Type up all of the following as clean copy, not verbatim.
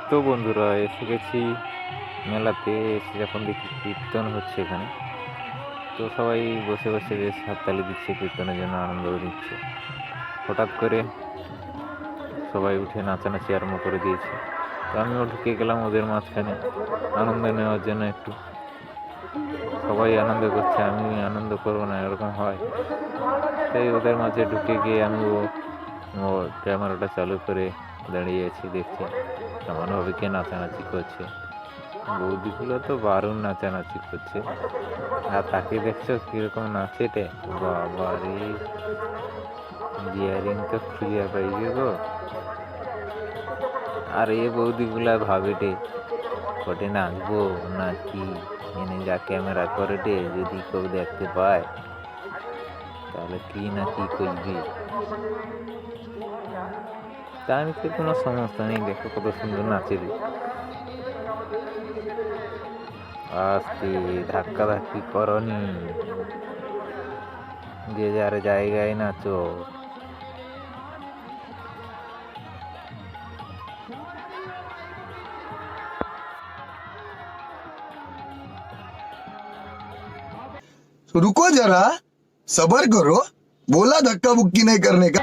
তো বন্ধুরা এসে গেছি মেলাতে। এসে যখন দেখি কীর্তন হচ্ছে এখানে, তো সবাই বসে বসে বেশ হাততালি দিচ্ছে, কীর্তনের জন্য আনন্দ দিচ্ছে। হঠাৎ করে সবাই উঠে নাচানাচি আরম্ভ করে দিয়েছে। তো আমিও ঢুকে গেলাম ওদের মাঝখানে আনন্দ নেওয়ার জন্য। একটু সবাই আনন্দ করছে, আমি আনন্দ করবো না এরকম হয়। তাই ওদের মাঝে ঢুকে গিয়ে আমি ও ক্যামেরাটা চালু করে দাঁড়িয়ে আছি, দেখছি এমনভাবে কে নাচানাচি করছে। বৌদিগুলো তো দারুণ নাচানাচি করছে, আর তাকে দেখছো কিরকম নাচে রে বাবা রে, বিয়ারিং তো খুঁজে পাইবে গো। আর এ বৌদিগুলা ভাবে রে কটে নাচবো নাকি, এনে যা ক্যামেরা করে রে, যদি কেউ দেখতে পায় তাহলে কি না কি করবি। তা আমি তো কোনো সমস্যা নেই, দেখো কত সুন্দর নাচে রে। আস্তে ধাক্কা ধাক্কি করনি, যে যার জায়গায় নাচো। रुको जरा, सबर करो, बोला धक्का बुक्की नहीं करने का।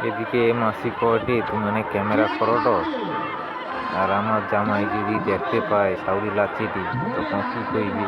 এদিকে মাসি কটি তুমি মানে ক্যামেরা করো, আর আমার জামাই যদি দেখতে পায় সাউরি লাচিটি, তখন কি কইবি।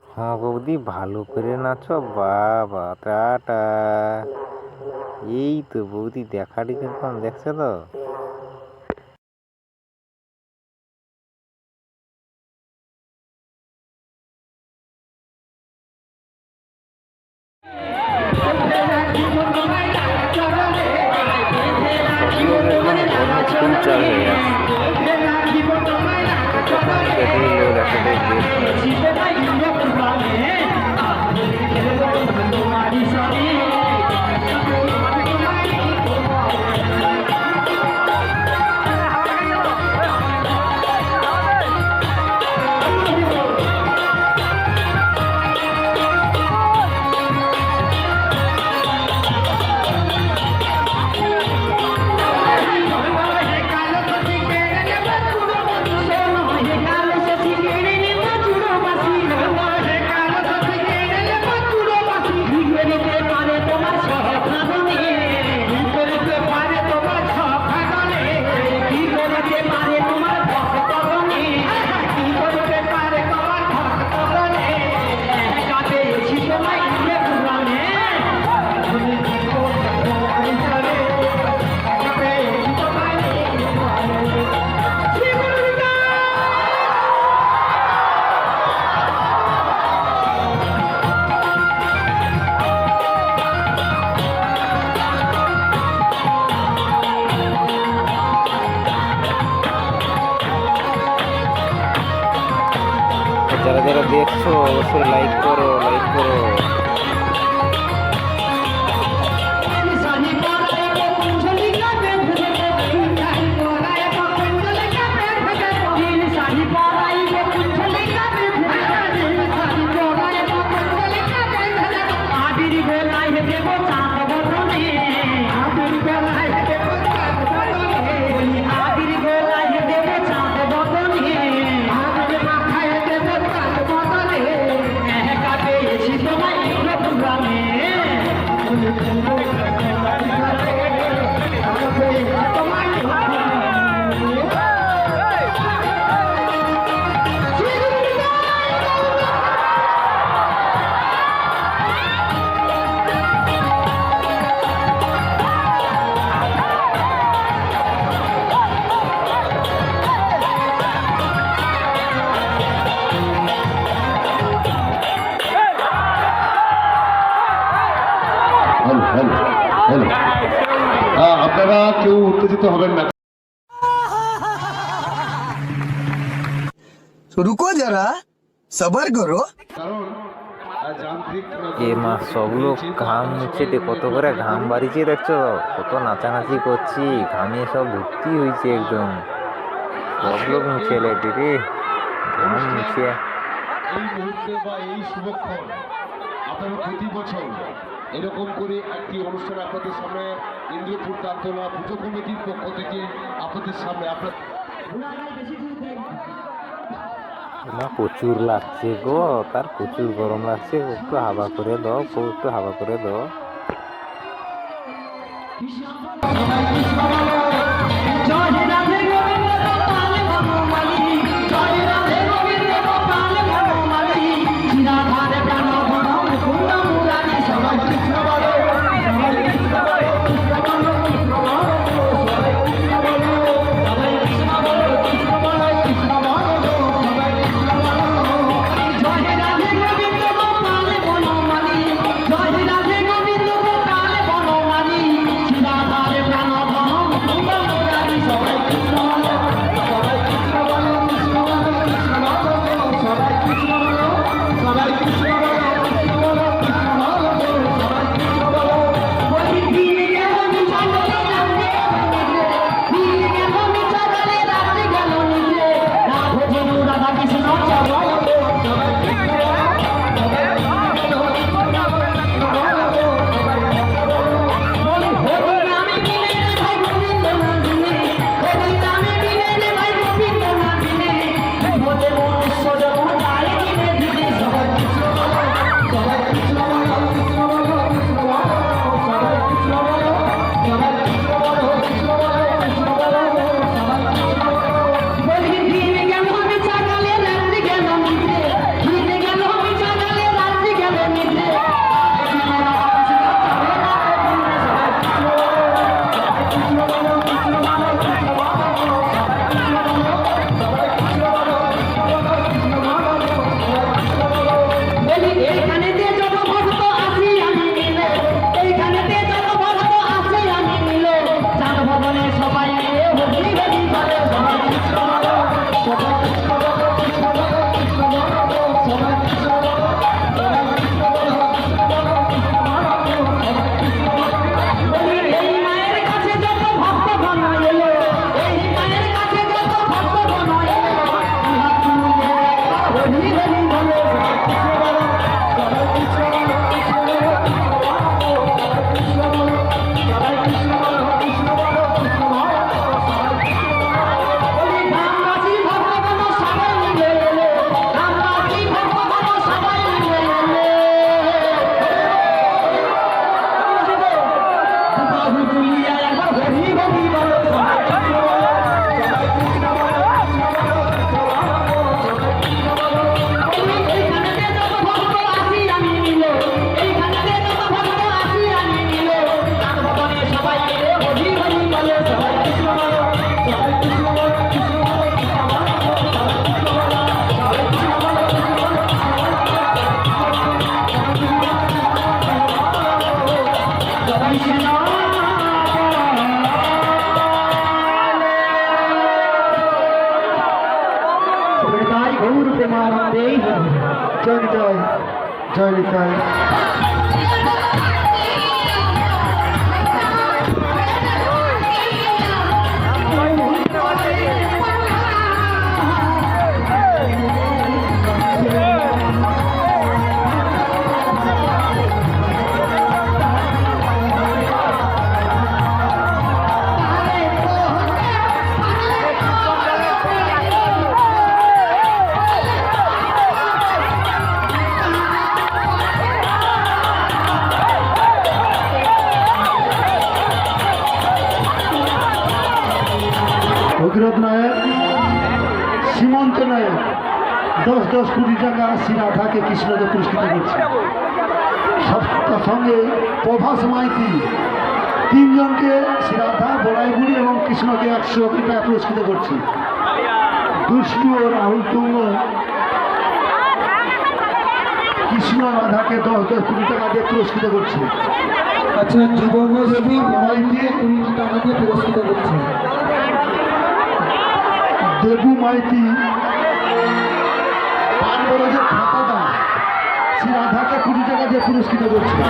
হ্যাঁ বৌদি, ভালো করে নাচো বাবা, টাটা। এই তো বৌদি দেখাটি কিরকম দেখছো তো। ফুল চাল হয়ে যারা যারা দেখছো অবশ্যই লাইক করো, লাইক করো। শাড়ি কেউ উত্তেজিত হবেন না। रुको जरा सबर करो কারণ যান্ত্রিক এ মা সব লোক ঘাম মুছে কত করে ঘাম বাড়িছে দেখছো, কত নাচানাচি করছি, ঘামে সব ভর্তি হয়েছে একদম, সব লোক মুছে এলে রে ঘাম মুছে। এই মুহূর্তে বা এই শুভক্ষণ আপনারা প্রতি বছর এরকম করে একটি অনুষ্ঠান আপনাদের সামনে ইন্দ্রপুর তালতলা পুজো কমিটির পক্ষ থেকে আপনাদের সামনে আপনার না প্রচুর লাগছে গো, তার প্রচুর গরম লাগছে, একটু হাওয়া করে দাও, একটু হাওয়া করে দাও। জয় জয় জয় জয়। ভগীরথ নায়ক, সীমন্ত নায়ক 10-10 কোটি টাকা শ্রীরাধাকে কৃষ্ণকে পুরস্কৃত করছে। সঙ্গে প্রভাস মাইতি 3 জনকে শ্রীরাধা, বড়াইগুড়ি এবং কৃষ্ণকে 100 কোটি টাকা পুরস্কৃত করছে। দুষ্টু ও রাহুল তুঙ্গ কৃষ্ণ রাধাকে 10-10 কোটি টাকা দিয়ে পুরস্কৃত করছে। আচ্ছা, যুবদেবী মাইতি 20 টাকা দিয়ে পুরস্কৃত করছে। দেবু মাইতি পান বড় যে খাতা দান, সে রাধাকে 20 টাকা দিয়ে পুরস্কৃত করছে।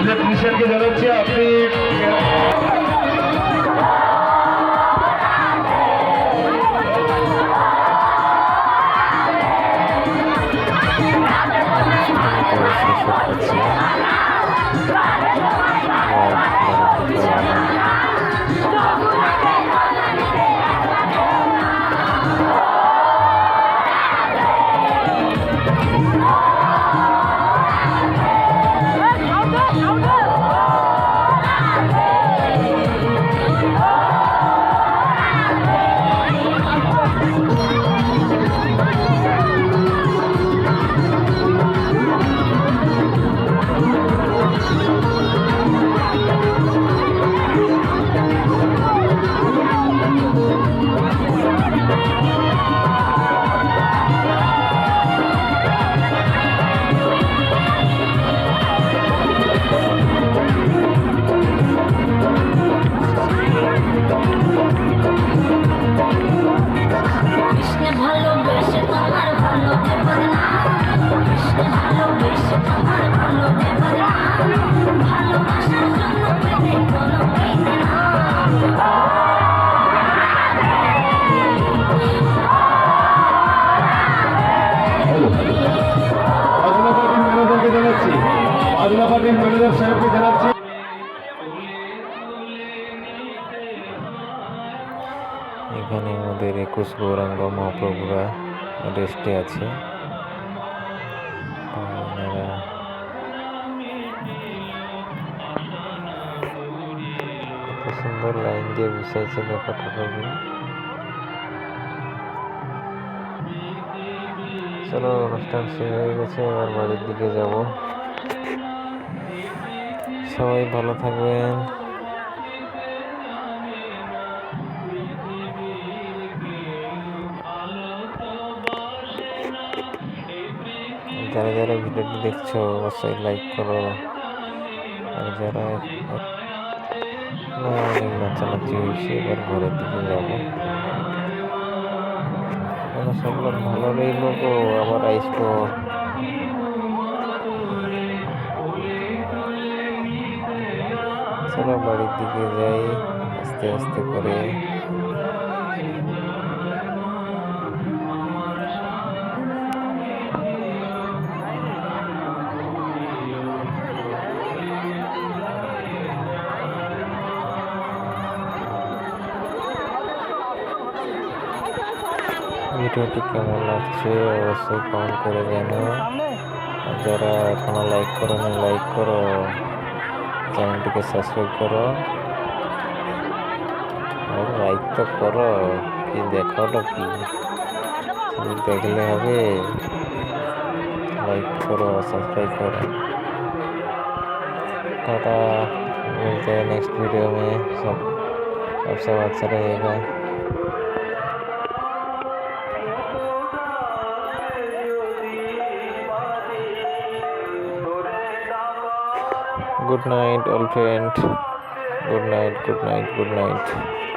ইলেকট্রিশিয়ানকে জানাচ্ছি আপনি আদিলাবাদের ম্যানেজার সাহেবকে জানাচ্ছি। এখানে আমাদের 21 গৌরাঙ্গ মহাপ্রভুরা রেস্টে আছে। তো ওনারা কত সুন্দর লাইন দিয়ে বসাইছে, দেখো ঠাকুরগুলো। চলো, অনুষ্ঠান শেষ হয়ে গেছে, এবার বাড়ির দিকে যাব। সবাই ভালো থাকবেন। যারা যারা ভিডিওটি দেখছো অবশ্যই লাইক করো, আর যারা অনেক নাচানাচি হয়েছে, এবার ঘরের দিকে যাবো। সব লোক ভালো রইল, তো আবার আসবো। চলো বাড়ির দিকে যাই আস্তে আস্তে করে। ভিডিওটি কেমন লাগছে অবশ্যই কমেন্ট করে জানাও। আর যারা এখনো লাইক করো না, লাইক করো, চ্যানেলটিকে সাবস্ক্রাইব করো, আর লাইক তো করো, কি দেখাওটা কি, শুধু দেখলে হবে? लाइक करो, सब्सक्राइब करो। टाटा, मिलते हैं नेक्स्ट वीडियो में सब। अब सब अच्छा रहेगा। Good night all friend, good night, good night, good night.